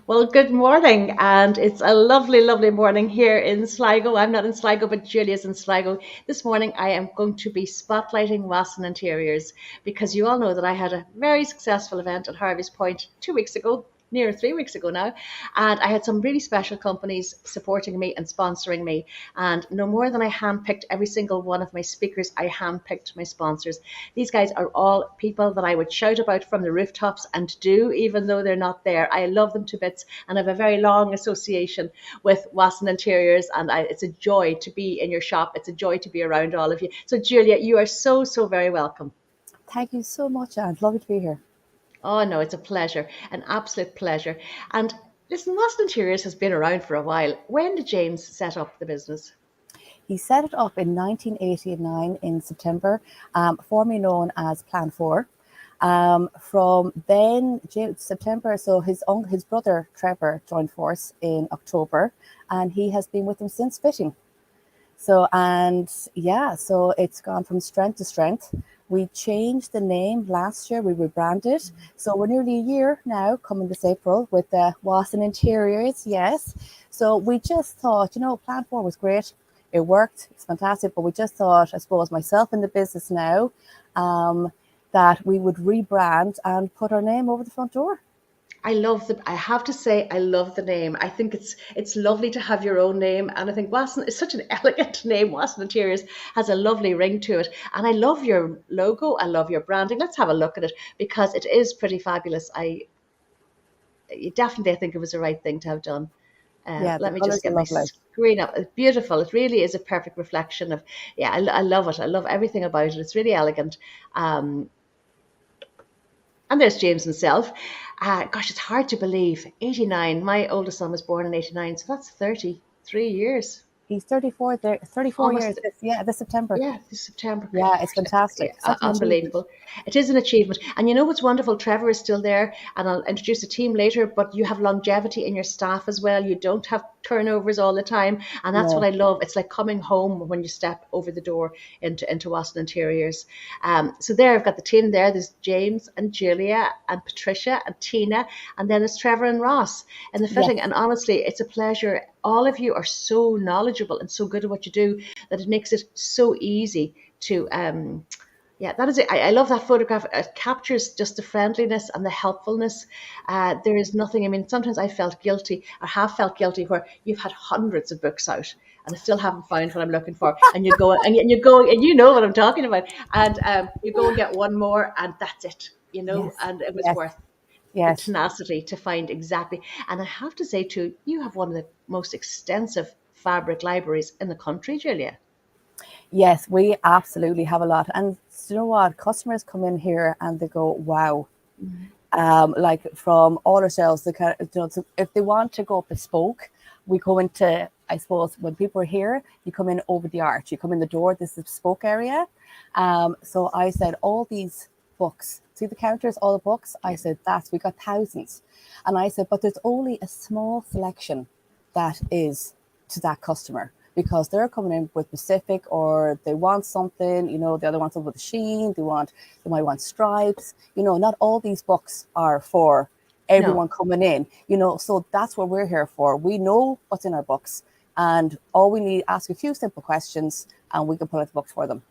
Well, good morning, and it's a lovely, lovely morning here in Sligo. I'm not in Sligo, but Julia's in Sligo. This morning, I am going to be spotlighting Wasson Interiors because you all know that I had a very successful event at Harvey's Point 2 weeks ago, near 3 weeks ago now, and I had some really special companies supporting me and sponsoring me. And no more than I handpicked every single one of my speakers, I handpicked my sponsors. These guys are all people that I would shout about from the rooftops and do, even though they're not there. I love them to bits and have a very long association with Wasson Interiors. And it's a joy to be in your shop. It's a joy to be around all of you. So, Julia, you are so, so very welcome. Thank you so much, Anne. Lovely to be here. Oh, no, it's a pleasure, an absolute pleasure. And listen, Wasson Interiors has been around for a while. When did James set up the business? He set it up in 1989 in September, formerly known as Plan 4. From then, September, so his brother Trevor joined force in October, and he has been with him since fitting. So, and yeah, so it's gone from strength to strength. We changed the name last year, we rebranded. So we're nearly a year now, coming this April, with the Wasson Interiors, yes. So we just thought, Plan 4 was great. It worked, it's fantastic, but we just thought, I suppose, myself in the business now, that we would rebrand and put our name over the front door. I have to say I love the name. I think it's lovely to have your own name, and I think Wasson is such an elegant name. Wasson Interiors has a lovely ring to it. And I love your logo. I love your branding. Let's have a look at it because it is pretty fabulous. I definitely I think it was the right thing to have done. Yeah, the Let me just colours are get my lovely. screen up. It's beautiful. It really is a perfect reflection of, yeah, I love it. I love everything about it. It's really elegant. Um, and there's James himself. Gosh, it's hard to believe. 89. My oldest son was born in 89, so that's 33 years. He's 34 there, 34 years Almost, this September. yeah, this September. Yeah, it's Gosh, fantastic. Such an achievement. unbelievable. It is an achievement. And you know what's wonderful? Trevor is still there, and I'll introduce the team later, but you have longevity in your staff as well. You don't have turnovers all the time. And that's what No, I love. It's like coming home when you step over the door into Wasson Interiors. So there, I've got the team there. There's James and Julia and Patricia and Tina, and then there's Trevor and Ross in the fitting. yes, And honestly, it's a pleasure. All of you are so knowledgeable and so good at what you do that it makes it so easy to yeah, that is it. I love that photograph. It captures just the friendliness and the helpfulness. There is nothing. I mean, sometimes I felt guilty or have felt guilty where you've had hundreds of books out and I still haven't found what I'm looking for. And you go and you know what I'm talking about. And you go and get one more, and that's it. yes, And it was yes, worth the yes. tenacity to find exactly. And I have to say too, you have one of the most extensive fabric libraries in the country, Julia. Yes, we absolutely have a lot. And you know what? Customers come in here and they go, wow. Like from all our shelves, the kind of, so if they want to go bespoke, we go into, I suppose, when people are here, you come in over the arch, you come in the door, this is the bespoke area. So I said, all these books, see the counters, all the books? I Yeah. said, we got thousands. And I said, but there's only a small selection that is to that customer because they're coming in with Pacific or they want something, the other wants something with a sheen, they might want stripes, not all these books are for No. everyone coming in, so that's what we're here for. We know what's in our books and all we need ask a few simple questions and we can pull out the books for them.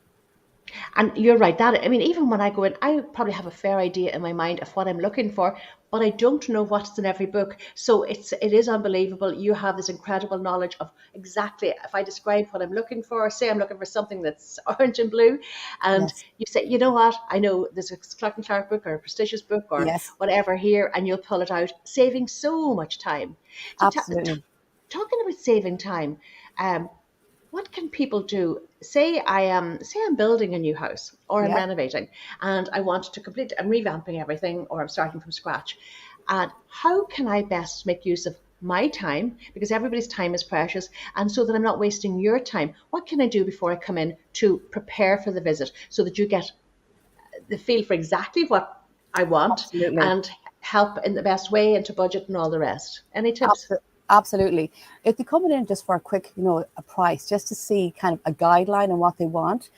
And you're right. That I mean, even when I go in, I probably have a fair idea in my mind of what I'm looking for, but I don't know what's in every book. So it is unbelievable. You have this incredible knowledge of exactly if I describe what I'm looking for. Say I'm looking for something that's orange and blue, and Yes, you say, you know what? I know there's a Clark and Clark book or a prestigious book or yes, whatever here, and you'll pull it out, saving so much time. So absolutely. talking about saving time. Um, what can people do? Say I'm building a new house or I'm Yeah. renovating and I want to complete I'm revamping everything or I'm starting from scratch. And how can I best make use of my time because everybody's time is precious and so that I'm not wasting your time? What can I do before I come in to prepare for the visit so that you get the feel for exactly what I want Absolutely. and help in the best way and to budget and all the rest? Any tips? Absolutely. If they're coming in just for a quick, a price, just to see kind of a guideline on what they want,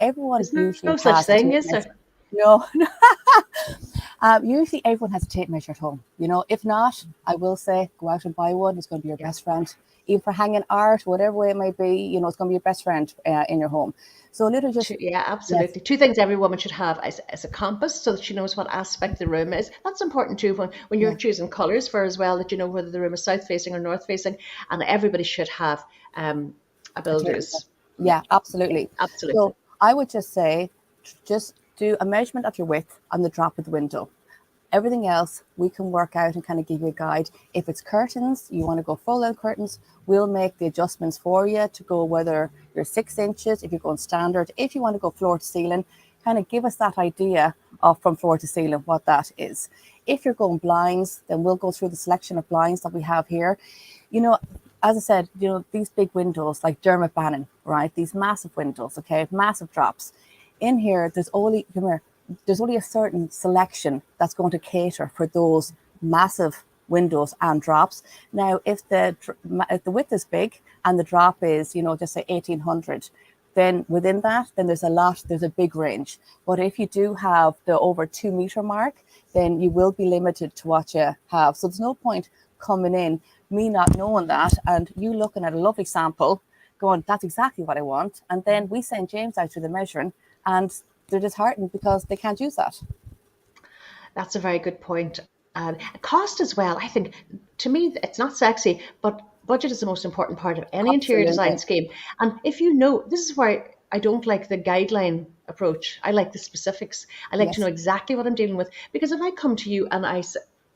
everyone There's usually no such has a thing, two is minutes. there? No, Usually everyone has a tape measure at home. If not, I will say go out and buy one. It's going to be your Yeah. best friend. Even for hanging art, whatever way it may be, it's going to be your best friend in your home. So a little just, Yeah, yes, absolutely. Two things every woman should have as a compass so that she knows what aspect the room is. That's important too when you're yeah, choosing colours for as well, that you know whether the room is south facing or north facing. And everybody should have um, a a tape measure. builder's. Yeah, Yeah, absolutely. absolutely. So I would just say, just do a measurement of your width on the drop of the window. Everything else we can work out and kind of give you a guide. If it's curtains, you want to go full length curtains, we'll make the adjustments for you to go whether you're 6 inches, if you're going standard, if you want to go floor to ceiling, kind of give us that idea of from floor to ceiling what that is. If you're going blinds, then we'll go through the selection of blinds that we have here. You know, as I said, these big windows like Dermot Bannon, right? These massive windows, okay, massive drops. In here, there's only a certain selection that's going to cater for those massive windows and drops. Now, if the width is big and the drop is, just say 1800, then within that, then there's a big range. But if you do have the over 2 meter mark, then you will be limited to what you have. So there's no point coming in, me not knowing that, and you looking at a lovely sample, going, that's exactly what I want. And then we send James out to the measuring, and they're disheartened because they can't use that. That's a very good point. And cost as well. I think to me, it's not sexy, but budget is the most important part of any interior design Absolutely. scheme. And if you know, this is why I don't like the guideline approach. I like the specifics. I like to know Yes, exactly what I'm dealing with. Because if I come to you and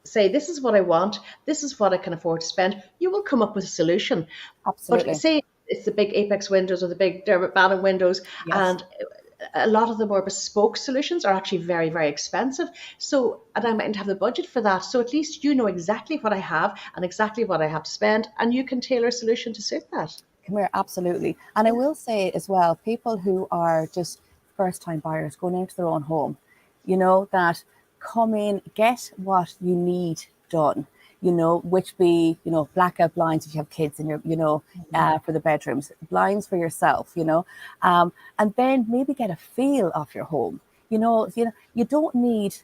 say, this is what I want, this is what I can afford to spend, you will come up with a solution. But absolutely. say it's the big Apex windows or the big Dermot Bannon windows, Yes, and a lot of the more bespoke solutions are actually very, very expensive. So, and I mightn't have the budget for that. So at least you know exactly what I have and exactly what I have to spend, and you can tailor a solution to suit that. come here, absolutely. And I Yeah. will say as well, people who are just first time buyers going into their own home, that come in, get what you need done, which be, blackout blinds if you have kids in your, for the bedrooms, blinds for yourself, and then maybe get a feel of your home. You don't need,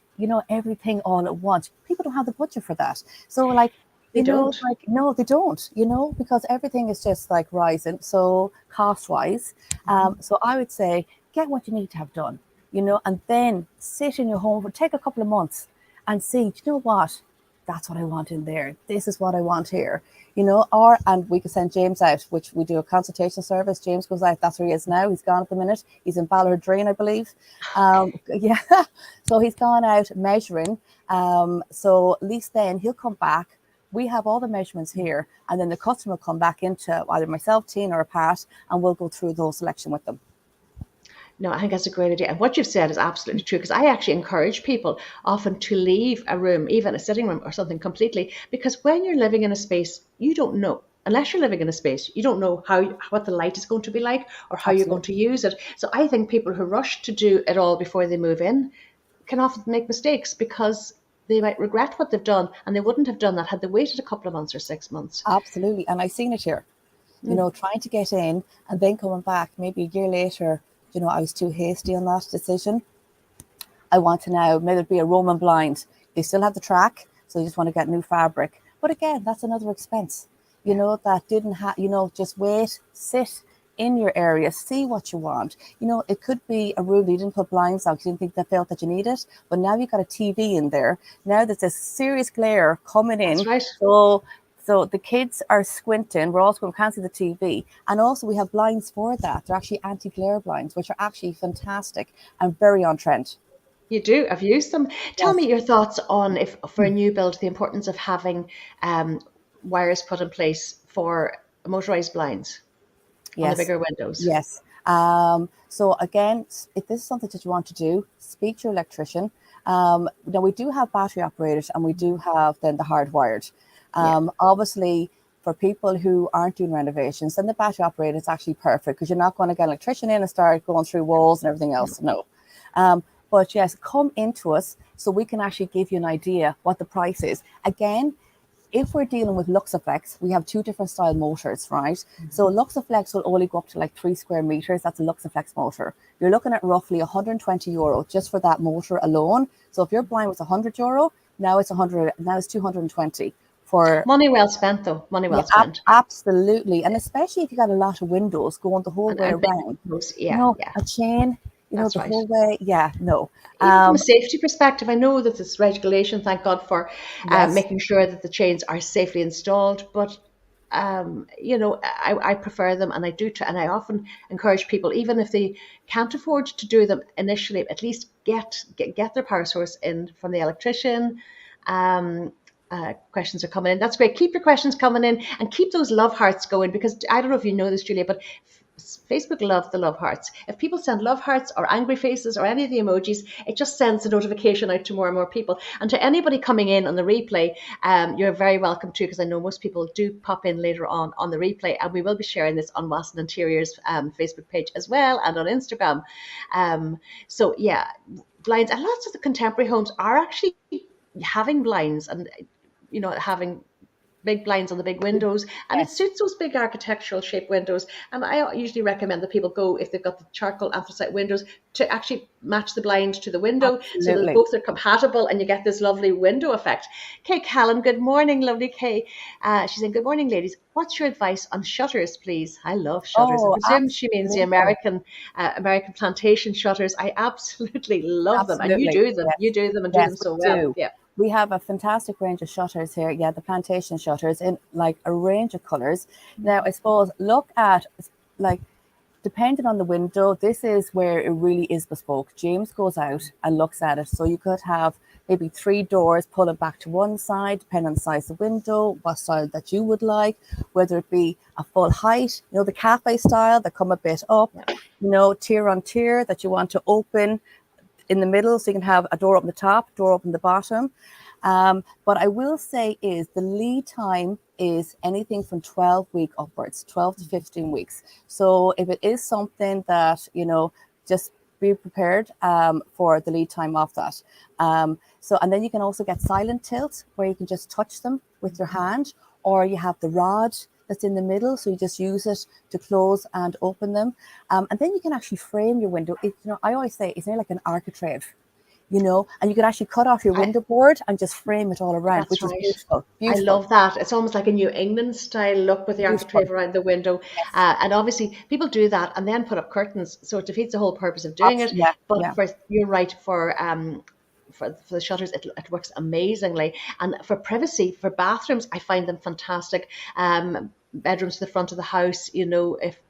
everything all at once. People don't have the budget for that. So like, They don't. like, no, they don't, because everything is just like rising. So cost wise, so I would say get what you need to have done, and then sit in your home for take a couple of months and see, do you know what? That's what I want in there. This is what I want here, and we could send James out, which we do a consultation service. James goes out, that's where he is now. He's gone at the minute. He's in Ballardreen, I believe. Yeah. So he's gone out measuring. So at least then he'll come back. We have all the measurements here, and then the customer will come back into either myself, Tina, or Pat, and we'll go through the whole selection with them. No, I think that's a great idea. And what you've said is absolutely true because I actually encourage people often to leave a room, even a sitting room or something completely, because when you're living in a space, you don't know. Unless you're living in a space, you don't know what the light is going to be like or how you're going to Absolutely. use it. So I think people who rush to do it all before they move in can often make mistakes because they might regret what they've done and they wouldn't have done that had they waited a couple of months or 6 months. Absolutely. And I've seen it here, trying to get in and then coming back maybe a year later, I was too hasty on that decision. I want to now, maybe it be a Roman blind. They still have the track, so you just want to get new fabric. But again, that's another expense, Yeah. that didn't have, just wait, sit in your area, see what you want. It could be a room you didn't put blinds out, you didn't think they felt that you needed, but now you've got a TV in there. Now there's a serious glare coming That's in. right. So the kids are squinting. We're also going to cancel the TV. And also we have blinds for that. They're actually anti-glare blinds, which are actually fantastic and very on trend. You do. I've used them. Tell Yes. me your thoughts on if for a new build, the importance of having um, wires put in place for motorized blinds on the Yes. bigger windows. Yes. So again, if this is something that you want to do, speak to your electrician. Now we do have battery operated and we do have then the hardwired. Yeah. Obviously, for people who aren't doing renovations, then the battery operated is actually perfect because you're not going to get an electrician in and start going through walls and everything else. No. But yes, come into us so we can actually give you an idea what the price is. Again, if we're dealing with Luxaflex, we have two different style motors, right? So Luxaflex will only go up to like 3 square meters. That's a Luxaflex motor. You're looking at roughly €120 just for that motor alone. So if your blind was €100, now it's 100. Now it's 220 for. Money well spent, though. Money Yeah, well spent. absolutely. And especially if you got a lot of windows going the whole way And big around, windows. Yeah, yeah, a chain, that's the right. whole way. Yeah, no. Even from a safety perspective, I know that this regulation, thank God for Yes, making sure that the chains are safely installed. But I prefer them, and I do, and I often encourage people, even if they can't afford to do them initially, at least get their power source in from the electrician. Questions are coming in. That's great. Keep your questions coming in and keep those love hearts going, because I don't know if you know this, Julia, but Facebook love the love hearts. If people send love hearts or angry faces or any of the emojis, it just sends a notification out to more and more people. And to anybody coming in on the replay, you're very welcome too, because I know most people do pop in later on the replay, and we will be sharing this on Wasson Interiors Facebook page as well, and on Instagram. So yeah, blinds, and lots of the contemporary homes are actually having blinds, and having big blinds on the big windows, and it yes, suits those big architectural shaped windows. And I usually recommend that people go, if they've got the charcoal anthracite windows, to actually match the blind to the window, so that absolutely. both are compatible and you get this lovely window effect. Kay Callan, good morning, lovely Kay. She's saying, good morning, ladies. What's your advice on shutters, please? I love shutters. I Oh, presume she means the absolutely. American plantation shutters. I absolutely love them, and you Absolutely. do them. Yes. You do them and do them Yes, we so well. do. Yeah. We have a fantastic range of shutters here. Yeah, the plantation shutters in like a range of colors. Now, I suppose look at like depending on the window, this is where it really is bespoke. James goes out and looks at it. So you could have maybe 3 doors pulling back to one side, depending on the size of the window, what style that you would like, whether it be a full height, the cafe style that come a bit up, tier on tier that you want to open in the middle, so you can have a door up the top, door up in the bottom. But I will say is the lead time is anything from 12 weeks upwards, 12 to 15 weeks. So if it is something that, just be prepared for the lead time of that. And then you can also get silent tilt, where you can just touch them with your hand, or you have the rod that's in the middle, so you just use it to close and open them. And then you can actually frame your window. I always say it's near like an architrave, and you can actually cut off your window board and just frame it all around, That's which is right. beautiful, I beautiful, love that. It's almost like a New England style look with the beautiful. architrave around the window. Yes, And obviously, people do that and then put up curtains. So it defeats the whole purpose of doing it. yeah, But yeah. you're right, for the shutters, it works amazingly. And for privacy, for bathrooms, I find them fantastic. Bedrooms to the front of the house, if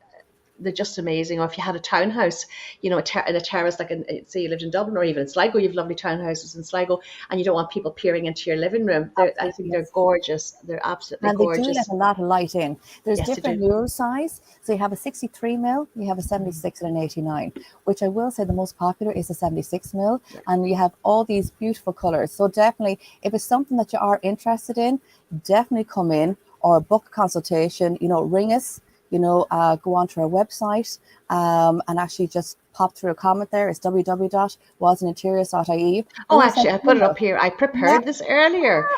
they're just amazing. Or if you had a townhouse, in a terrace, like say you lived in Dublin or even in Sligo, you have lovely townhouses in Sligo, and you don't want people peering into your living room. I Absolutely, think they're yes. gorgeous. They're absolutely And they do let gorgeous. a lot of light in. There's Yes, they different do. euro size. So you have a 63 mil, you have a 76 and an 89, which I will say the most popular is the 76 mil. And you have all these beautiful colors. So definitely, if it's something that you are interested in, definitely come in or book a consultation, ring us, go onto our website and actually just pop through a comment there. It's www.wassoninteriors.ie. Oh, We'll send actually, I you an put it email. up here. I Yeah. prepared this earlier.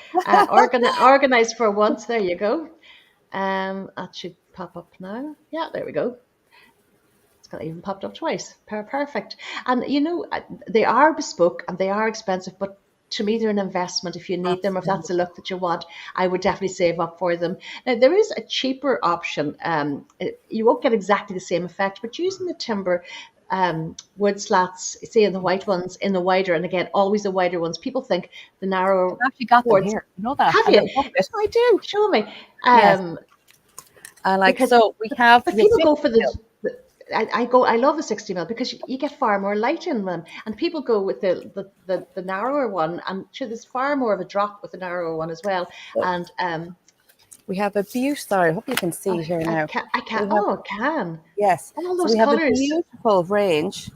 Organized for once. There you go. That should pop up now. Yeah, there we go. It's got even popped up twice. Perfect. And they are bespoke and they are expensive, but to me, they're an investment. If you need them, or if that's Absolutely. the look that you want, I would definitely save up for them. Now, there is a cheaper option. You won't get exactly the same effect, but using the timber wood slats, say in the white ones, in the wider, and again, always the wider ones. People think the narrower I've actually got them boards. here. You know that? Have A you? little bucket. I do. Show me. Yes. Um, And because so we have but the people 60 go for mil. I love the 60 mil because you get far more light in them, and people go with the narrower one, and sure, there's far more of a drop with the narrower one as well. So And we have a beautiful, sorry, I hope you can see here now. I can, We have, oh, I can, yes. all So those we have a colors. beautiful range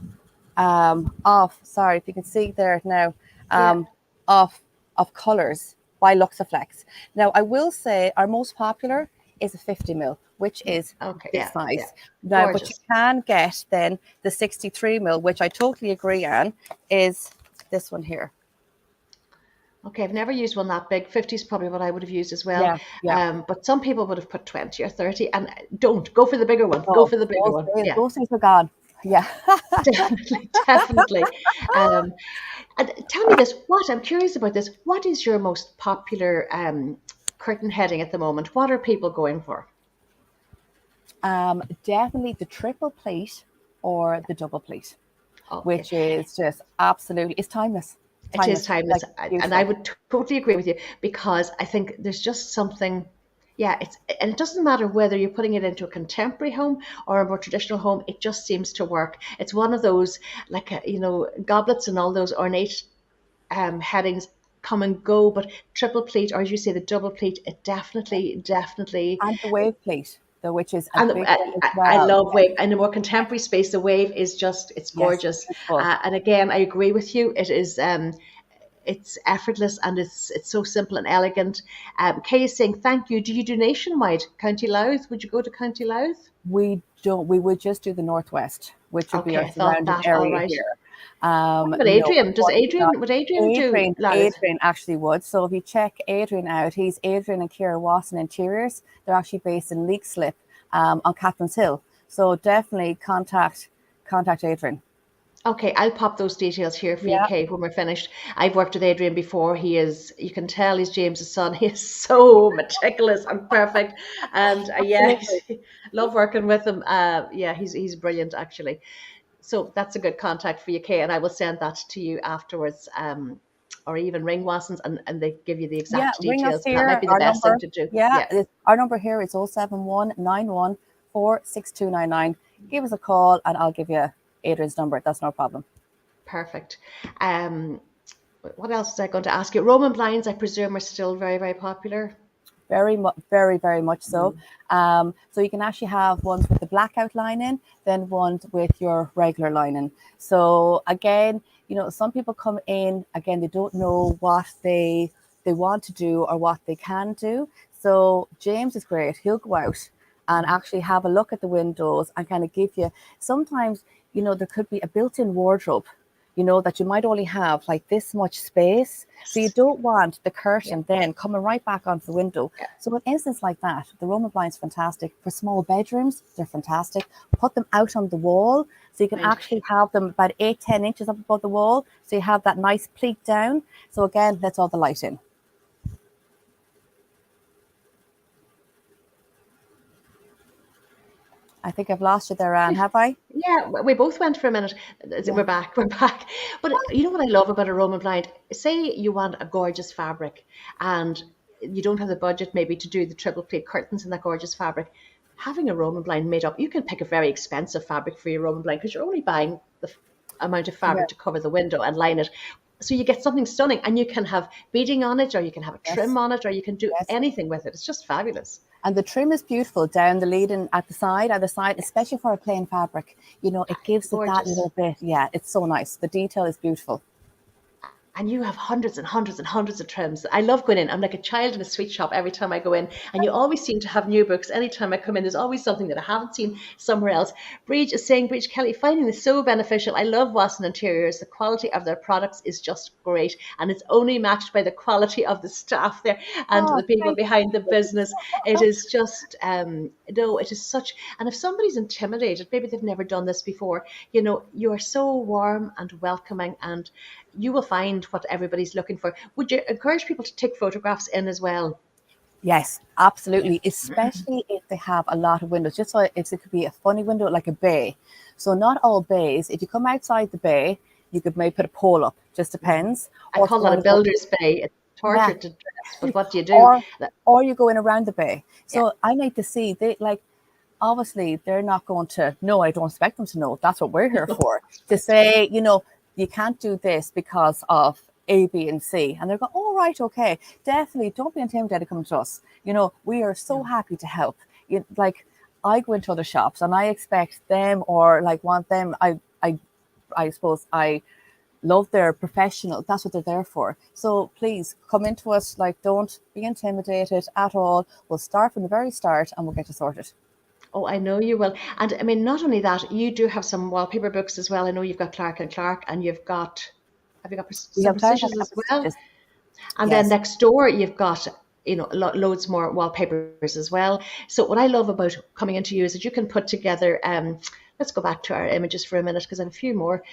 sorry, if you can see there now, Yeah. of colors by Luxaflex. Now, I will say our most popular is a 50 mil, which is Okay. this Yeah. Yeah. size. Now, but you Gorgeous. can get then the 63 mil, which I totally agree on, is this one here. Okay, I've never used one that big. 50 is probably what I would have used as well. Yeah, yeah. But some people would have put 20 or 30, and don't go for the bigger one. Go Oh, for the bigger one. Yeah, those days are gone. Yeah. definitely, definitely. Um, and tell me this, what I'm curious about this. What is your most popular curtain heading at the moment? What are people going for? Definitely the triple plate or the double plate, Okay, which is just absolutely, it's timeless. it is Timeless. timeless, Like and I beautiful. would totally agree with you because I think there's just something. Yeah, and it doesn't matter whether you're putting it into a contemporary home or a more traditional home. It just seems to work. It's one of those like goblets and all those ornate headings come and go, but triple pleat, or as you say, the double pleat, it definitely, definitely. And the wave plate, though, which is a And big one as I well. love wave. In a more contemporary space, the wave is just, it's Yes, gorgeous. beautiful. And again, I agree with you. It is. It's effortless and it's so simple and elegant. Kay is saying thank you. Do you do nationwide? County Louth? Would you go to County Louth? We don't, we would just do the Northwest, which would be Okay, our I thought surrounding that. All area right. here. What about No, Adrian? Does unfortunately not. Adrian, would Adrian do Louth? Adrian actually would. So if you check Adrian out, he's Adrian and Kira Wasson Interiors. They're actually based in Leakslip, on Captain's Hill. So definitely contact Adrian. Okay, I'll pop those details here for you, Yeah, Kay, when we're finished. I've worked with Adrian before. He is, you can tell he's James's son. He is so meticulous and perfect. And yeah, absolutely. love working with him. Yeah, he's brilliant actually. So that's a good contact for you, Kay, and I will send that to you afterwards. Or even ring Watsons and they give you the Yeah, exact ring us details. That might here. be the Our best thing number, to do. yeah, Yeah, our number here is 07191462299. Give us a call and I'll give you Adrian's number. That's no problem. perfect. Um, what else was I going to ask you? Roman blinds, I presume, are still very, very popular. Very much, very much so. Mm. So you can actually have ones with the blackout lining, then ones with your regular lining. So again, some people come in, again, they don't know what they want to do or what they can do. So James is great. He'll go out and actually have a look at the windows and kind of give you, sometimes, there could be a built-in wardrobe, that you might only have like this much space. So you Yes. don't want the Yeah. curtain then coming right back onto the window. Yeah. So in instance like that, the Roman blinds fantastic. For small bedrooms, they're fantastic. Put them out on the wall. So you can Right. actually have them about 8-10 inches up above the wall. So you have that nice pleat down. So again, that's all the light in. I think I've lost you there, Anne, have I? Yeah, we both went for a minute. Yeah. We're back, we're back. But you know what I love about a Roman blind? Say you want a gorgeous fabric and you don't have the budget maybe to do the triple plate curtains in that gorgeous fabric. Having a Roman blind made up, you can pick a very expensive fabric for your Roman blind because you're only buying the amount of Yeah. fabric to cover the window and line it. So you get something stunning and you can have beading on it or you can have a trim Yes. on it or you can do Yes. anything with it. It's just fabulous. And the trim is beautiful down the lead and at the side, either side, especially for a plain fabric. It gives it that Gorgeous. little bit. Yeah, it's so nice. The detail is beautiful. And you have hundreds and hundreds and hundreds of trims. I love going in. I'm like a child in a sweet shop every time I go in, and you always seem to have new books. Anytime I come in, there's always something that I haven't seen somewhere else. Breach is saying, Breach Kelly, finding this so beneficial. I love Wasson Interiors. The quality of their products is just great, and it's only matched by the quality of the staff there and Oh, the people thank behind the you. business. It is just, no, it is such. And if somebody's intimidated, maybe they've never done this before, you are so warm and welcoming and you will find what everybody's looking for. Would you encourage people to take photographs in as well? Yes, absolutely. Especially if they have a lot of windows. Just so if it could be a funny window, like a bay. So not all bays. If you come outside the bay, you could maybe put a pole up. Just depends. I Or if call you that want a to go, builder's bay. It's yeah. torture to dress, but what do you do? Or or you go in around the bay. Yeah, So I like to see they like obviously they're not going to no, I don't expect them to know. That's what we're here for. To say, you can't do this because of A, B, and C. And they're going, oh right, okay. Definitely don't be intimidated coming to us. We are so happy to help. Like I go into other shops and I expect them or like want them. I suppose I love their professional. That's what they're there for. So please come into us. Like don't be intimidated at all. We'll start from the very start and we'll get you sorted. oh, I know you will. And I mean, not only that, you do have some wallpaper books as well. I know you've got Clark and Clark, and have you got We some have Cloud precisions as well? prestigious. And then Yes. next door, you've got, loads more wallpapers as well. So what I love about coming into you is that you can put together, let's go back to our images for a minute because I have a few more.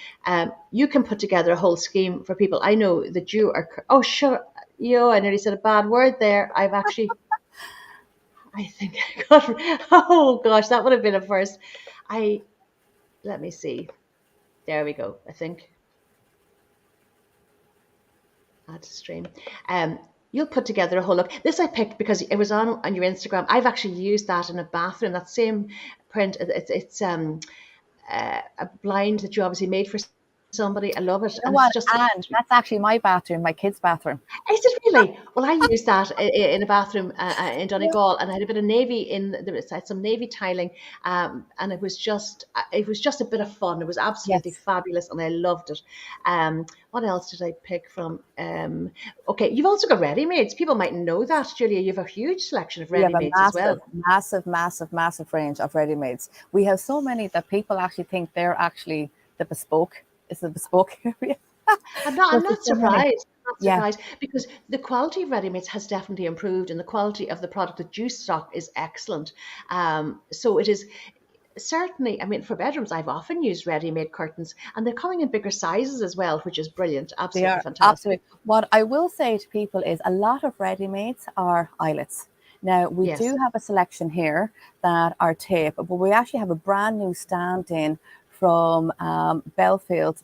You can put together a whole scheme for people. I know that you are, oh, sure. I nearly said a bad word there. I think I got, oh gosh, that would have been a first. I, let me see. There we go. I think add to stream. Um, you'll put together a whole look. This I picked because it was on your Instagram. I've actually used that in a bathroom. That same print. It's a blind that you obviously made for somebody. I love it, You know and it's what? just. And that's actually my bathroom, my kids' bathroom. Is it really? Well, I used that in a bathroom in Donegal, and I had a bit of navy I had some navy tiling, and it was just a bit of fun. It was absolutely Yes. fabulous, and I loved it. What else did I pick from? Okay, you've also got ready-mades. People mightn't know that, Julia. You have a huge selection of We have a ready-mades as well. massive, massive, massive, massive range of ready-mades. We have so many that people actually think they're actually the bespoke. It's the bespoke area. I'm Because there's not so many. surprised. I'm not Yeah, surprised because the quality of ready-mades has definitely improved, and the quality of the product that you stock is excellent. So it is certainly. I mean, for bedrooms, I've often used ready-made curtains, and they're coming in bigger sizes as well, which is brilliant. they Absolutely are fantastic. absolutely. What I will say to people is a lot of ready-mades are eyelets. Now we Yes, do have a selection here that are tape, but we actually have a brand new stand in from Belfield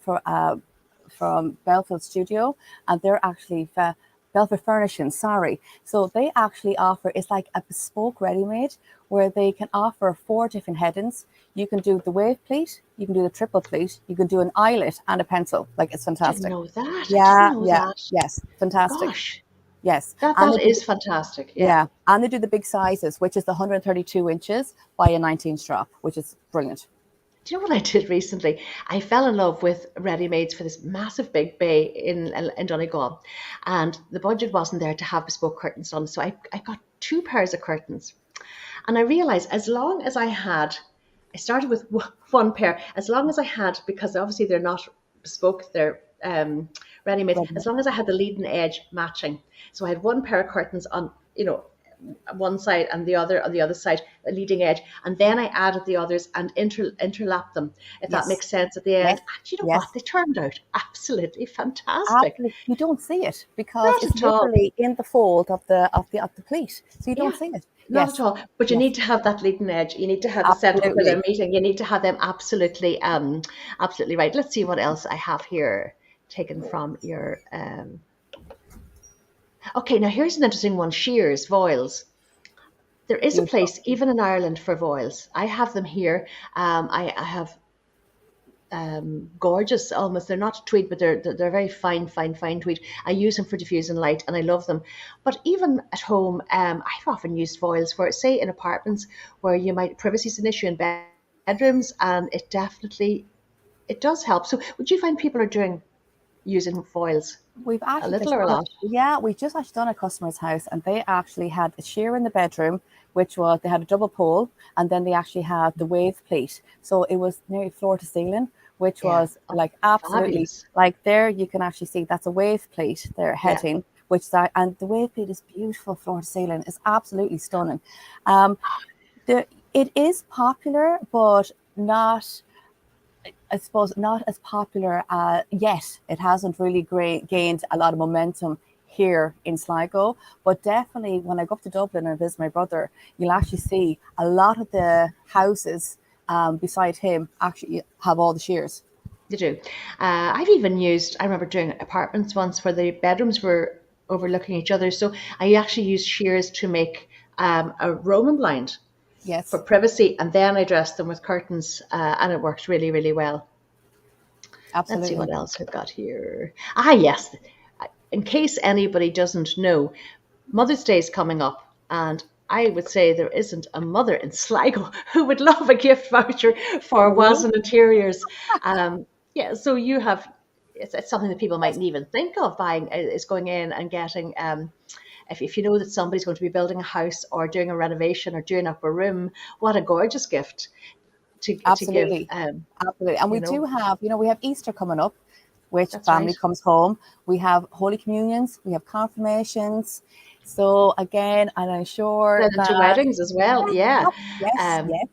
from Belfield Studio, and they're actually Belfield Furnishing. Sorry, so they actually offer it's like a bespoke ready-made where they can offer four different headings. You can do the wave pleat, you can do the triple pleat, you can do an eyelet and a pencil. Like it's didn't fantastic. know that. I didn't Yeah, know yeah, that. yes, fantastic. Gosh, Yes, that and they that do is fantastic. Yeah. yeah, and they do the big sizes, which is the 132 inches by a 19 strap, which is brilliant. Do you know what I did recently? I fell in love with ready-mades for this massive big bay in Donegal, and the budget wasn't there to have bespoke curtains done. So I got two pairs of curtains, and I realized as long as I started with one pair, as long as I had, because obviously they're not bespoke, they're ready-made, Ready-made. as long as I had the leading edge matching. So I had one pair of curtains on, one side and the other on the other side, a leading edge, and then I added the others and interlap them, if that Yes, makes sense at the end. yes, And you know what? yes. They turned out absolutely fantastic. Absolutely, you don't see it because Not it's at all. literally in the fold of the pleat, so you don't Yeah, see it. not at Yes, all. But you yes, need to have that leading edge. You need to have the centre where they're absolutely. meeting. You need to have them absolutely right. Let's see what else I have here taken from your. Okay, now here's an interesting one: shears, voiles. There is a Beautiful. place even in Ireland for voiles. I have them here. I have gorgeous almost. They're not tweed, but they're very fine tweed. I use them for diffusing light, and I love them. But even at home, I've often used foils for, say, in apartments where you might privacy is an issue in bedrooms, and it does help. So, would you find people are doing using foils We've a actually little just or a done it. lot? Yeah, we just actually done a customer's house, and they actually had a shear in the bedroom, which was they had a double pole, and then they actually had the wave plate. So it was nearly floor to ceiling, which Yeah, was oh, like absolutely fabulous. like there you can actually see that's a wave plate they're Yeah, heading, which that and the wave plate is beautiful floor to ceiling. It's absolutely stunning. Um, it is popular, but not. I suppose not as popular yet. It hasn't really gained a lot of momentum here in Sligo, but definitely when I go up to Dublin and visit my brother, you'll actually see a lot of the houses beside him actually have all the shears. they do. I've even used. I remember doing apartments once where the bedrooms were overlooking each other, so I actually used shears to make a Roman blind for Yes, privacy, and then I dressed them with curtains, and it worked really, really well. Let's see absolutely. what else we've got here. Ah, yes. In case anybody doesn't know, Mother's Day is coming up, and I would say there isn't a mother in Sligo who would love a gift voucher for Really? Wasson Interiors. Yeah, so you have. It's something that people Yes. mightn't even think of buying is going in and getting if you know that somebody's going to be building a house or doing a renovation or doing up a room, what a gorgeous gift to give. Absolutely. Absolutely. And You we do know, have, we have Easter coming up. which That's family right. comes home. We have Holy Communions, we have confirmations. So again, and I'm sure Then into that, weddings as well. Yeah. yes, Um, yes,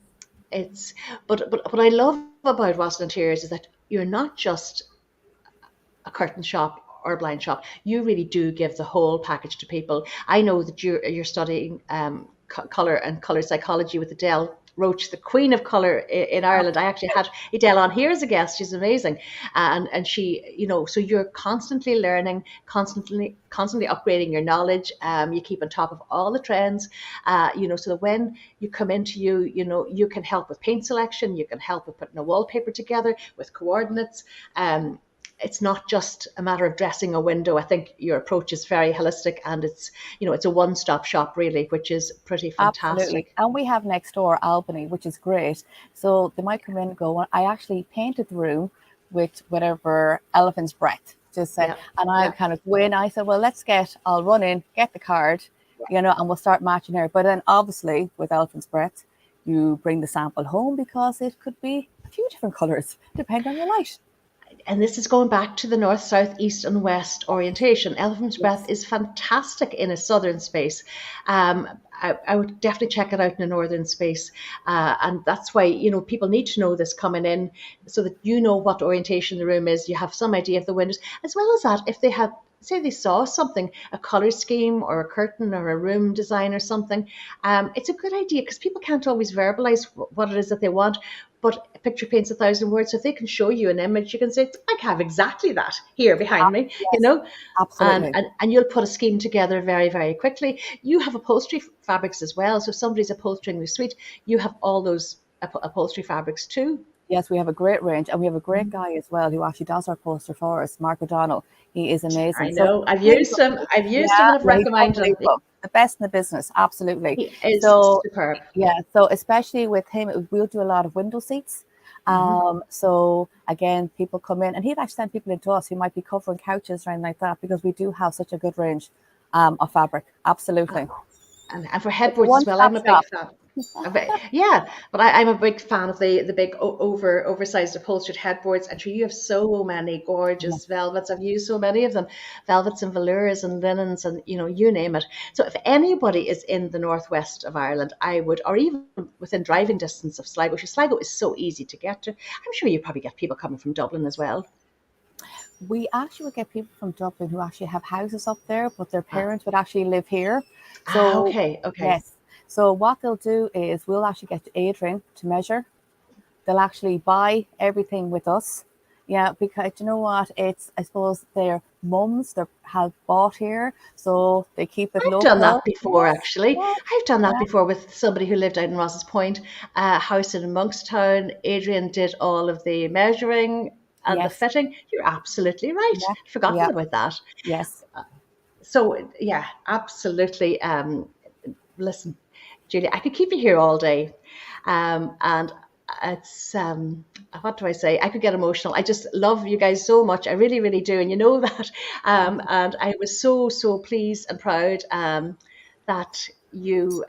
it's but what I love about Wasson Interiors is that you're not just a curtain shop or a blind shop. You really do give the whole package to people. I know that you're studying color and color psychology with Adele Roach, the queen of color in Ireland. I actually had Adele on here as a guest. She's amazing, and she, so you're constantly learning, constantly upgrading your knowledge. You keep on top of all the trends, so that when you come into you can help with paint selection, you can help with putting a wallpaper together with coordinates. It's not just a matter of dressing a window. I think your approach is very holistic, and it's a one-stop shop really, which is pretty absolutely. fantastic. And we have next door Albany, which is great. So they might come in and go, well, I actually painted the room with whatever elephant's breath, just say, Yeah, and I yeah. kind of go in. I said, well, I'll run in, get the card, and we'll start matching here. But then obviously with elephant's breath, you bring the sample home because it could be a few different colors, depending on your light. And this is going back to the north, south, east, and west orientation. Elephant's Breath Yes, is fantastic in a southern space. I would definitely check it out in a northern space, and that's why people need to know this coming in, so that you know what orientation the room is. You have some idea of the windows, as well as that if they have. Say they saw something, a color scheme or a curtain or a room design or something. It's a good idea because people can't always verbalize what it is that they want. But a picture paints a thousand words. So if they can show you an image, you can say, I have exactly that here behind me, yes, and, absolutely. and, and you'll put a scheme together very, very quickly. You have upholstery fabrics as well. So if somebody's upholstering the suite, you have all those upholstery fabrics too. Yes, we have a great range, and we have a great guy as well who actually does our poster for us, Mark O'Donnell. He is amazing. I So know. I've really used good. him. I've used him Yeah, and I've yeah, he's recommended him. unbelievable. The best in the business, absolutely. He is So superb. yeah, so especially with him, we'll do a lot of window seats. So again, people come in, and he'd actually send people into us who might be covering couches or anything like that, because we do have such a good range of fabric. Absolutely. And for It's a headboards as well, one-stop I'm a big shop. fan. Yeah, but I'm a big fan of the big oversized upholstered headboards. And sure, you have so many Yeah, gorgeous velvets. I've used so many of them, velvets and velours and linens, and you name it. So if anybody is in the northwest of Ireland, I would, or even within driving distance of Sligo. Sligo is so easy to get to. I'm sure you probably get people coming from Dublin as well. we actually would get people from Dublin who actually have houses up there, but their Ah, parents would actually live here. So, okay, okay. yes. So, what they'll do is we'll actually get Adrian to measure. They'll actually buy everything with us. Yeah, because you know what? I suppose their mums they have bought here, so they keep it I've done local. that before, Yes, actually. yes, I've done that yeah, before with somebody who lived out in Ross's Point, a house in Monkstown. Adrian did all of the measuring and the yes, fitting. You're absolutely right. yeah, I'd forgotten yeah, about that. yes. So, yeah, absolutely. Listen, Julia, I could keep you here all day. And it's what do I say? I could get emotional. I just love you guys so much. I really, really do, and you know that. And I was so, so pleased and proud that you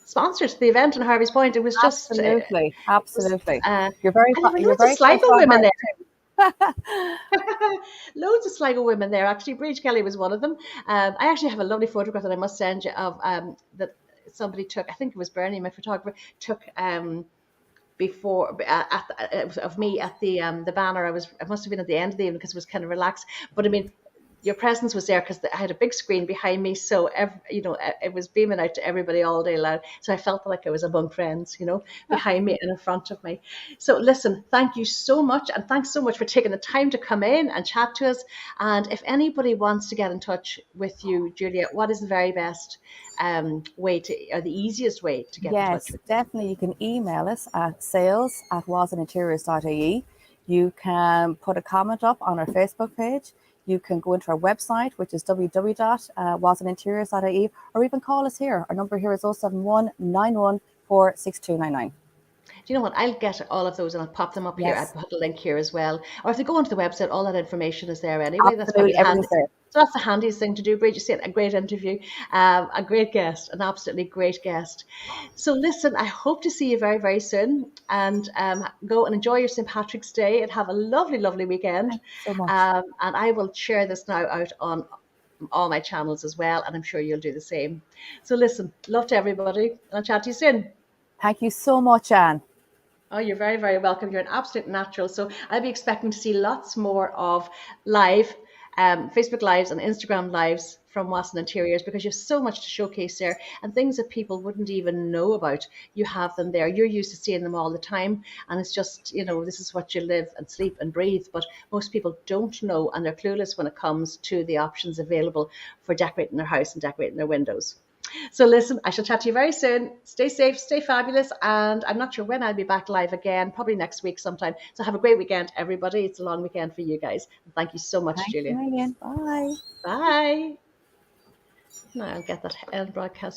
sponsored the event in Harvey's Point. It was just, Absolutely, was, absolutely. uh, and there were You're loads of very close Sligo to our women heart there. too. Loads of Sligo women there. Actually, Breach Kelly was one of them. I actually have a lovely photograph that I must send you of that somebody took. I think it was Bernie, my photographer, took before of me at the banner. I must have been at the end of the evening because it was kind of relaxed. But I mean, your presence was there because I had a big screen behind me, so it was beaming out to everybody all day long. So I felt like I was among friends, behind me and in front of me. So listen, thank you so much, and thanks so much for taking the time to come in and chat to us. And if anybody wants to get in touch with you, Julia, what is the very best way to, or the easiest way to get in touch Yes, with you? definitely. You can email us at sales@wassoninteriors.ie. You can put a comment up on our Facebook page. You can go into our website, which is www.wassoninteriors.ie, or even call us here. Our number here is 071 914 6299. Do you know what? I'll get all of those and I'll pop them up here. I'll Yes, put a link here as well. Or if they go onto the website, all that information is there anyway. That's absolutely. probably Everything's handy. there. So that's the handiest thing to do, Bridget. You said a great interview, a great guest, an absolutely great guest. So listen, I hope to see you very, very soon, and go and enjoy your St. Patrick's Day and have a lovely, lovely weekend. Thank you so much. And I will share this now out on all my channels as well, and I'm sure you'll do the same. So listen, love to everybody, and I'll chat to you soon. Thank you so much, Anne. Oh, you're very, very welcome. You're an absolute natural. So I'll be expecting to see lots more of live Facebook Lives and Instagram Lives from Wasson Interiors, because you have so much to showcase there, and things that people wouldn't even know about. You have them there. You're used to seeing them all the time. And it's just, this is what you live and sleep and breathe. But most people don't know, and they're clueless when it comes to the options available for decorating their house and decorating their windows. So listen, I shall chat to you very soon. Stay safe, stay fabulous, and I'm not sure when I'll be back live again, probably next week sometime. So have a great weekend, everybody. It's a long weekend for you guys. And thank you so much, Thanks a Julia. million. Bye. Bye. Now I'll get that end broadcast.